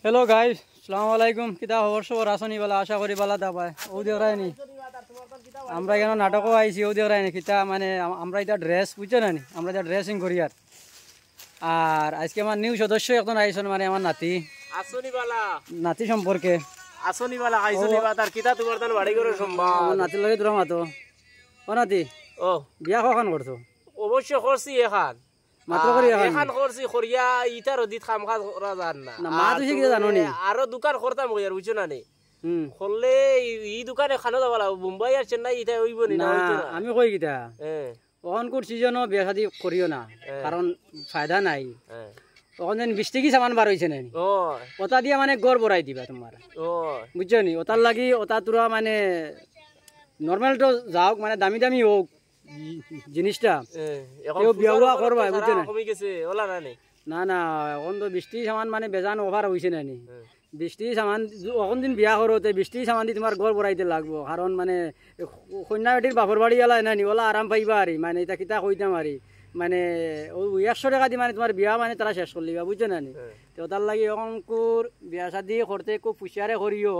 Hello guys আসসালামু আলাইকুম কিতা খবর সবার আসনি বালা আশা করি বালা দা ভাই ও দেখ রাইনি আমরা এখানে নাটকও আইছি ও দেখ রাইনি কিতা মানে আমরা এটা ড্রেস বুঝছো না আমরা এটা ড্রেসিং করি আর আজকে আমার নিউ সদস্য এখন আইছন মানে আমার নাতি আসনি বালা নাতি সম্পর্কে আসনি বালা আইছনি বা তার কিতা তোমার তান বাড়ি করে সম্ভব নাতির লগে তোরা মাতো ও নাতি ও বিয়া কখন করছো অবশ্য করছি এখন মাত্র করি এখন করছি করিয়া ইটার অদিত কাম কাজ করা জান না না মা তুই কি জানো নি আরো দোকান করতাম কইয়ার বুঝছো না নি করলে এই দোকানে খানো যাবা লাগবো মুম্বাই আর চেন্নাই ইটা হইব নি না হইতো না আমি কই কিতা হ্যাঁ ওখান কোর সিজনও বিয়া শাদি করিও না কারণ ফায়দা নাই হ্যাঁ ওখান যেন 20 টাকা সামান বার হইছে না ও ওটা দিয়ে মানে গড় বড়াই দিবা তোমার ও বুঝছো নি ওটার লাগি ওটা তোরা মানে নর্মাল তো যাও মানে দামি দামি হোক জিনিসটা কেউ বিয়া করবা বুঝছো না কমে গেছে ওলা না নি না না এখন তো 20 টাকা সামান মানে বেজান ওভার হইছে না নি 20 টাকা সামান এখন দিন বিয়া করোতে 20 টাকা সামান দি তোমার গড় বড়াইতে লাগবো কারণ মানে কন্যা বেটির বাপর বাড়ি এলা না নি ওলা আরাম পাইবা আরি মানে এটা কিতা কইতাম আরি মানে ওই 100 টাকা দি মানে তোমার বিয়া মানে তারা শেষ করলিবা বুঝছো না নি তো তার লাগি অঙ্কুর বিয়া শাদি করতে খুব পুষিয়ারে করিও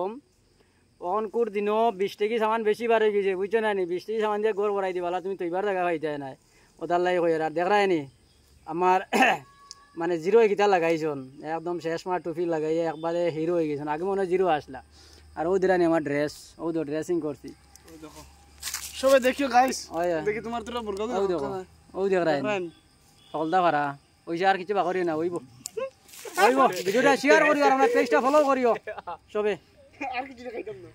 অঙ্কুর দিনও 20 টাকা সামান বেশি বার হয়ে গেছে বুঝছো না নি 20 টাকা সামান দিয়ে গড় বড়াই দিবালা তুমি তৈবার জায়গা পাইতে না ও তার লাগি কই আর দেখ রায় নি আমার মানে জিরো গীতা লাগাইছন একদম শেষ মার টুপি লাগাই একবারে হিরো হয়ে গেছেন আগে মনে হয় জিরো আসলা আর ও দিরানি আমার ড্রেস ও তো ড্রেসিং করছি দেখো সবাই দেখিও গাইস ওই দেখি তোমার তোরা মুরগা ও দেখো ও দেখ রায় সকলদা পারা ওই যে আর কিছু বাকরি না ওইব ওইব ভিডিওটা শেয়ার করিও আর আমার পেজটা ফলো করিও সবে আর কিছু দেখাইতাম না।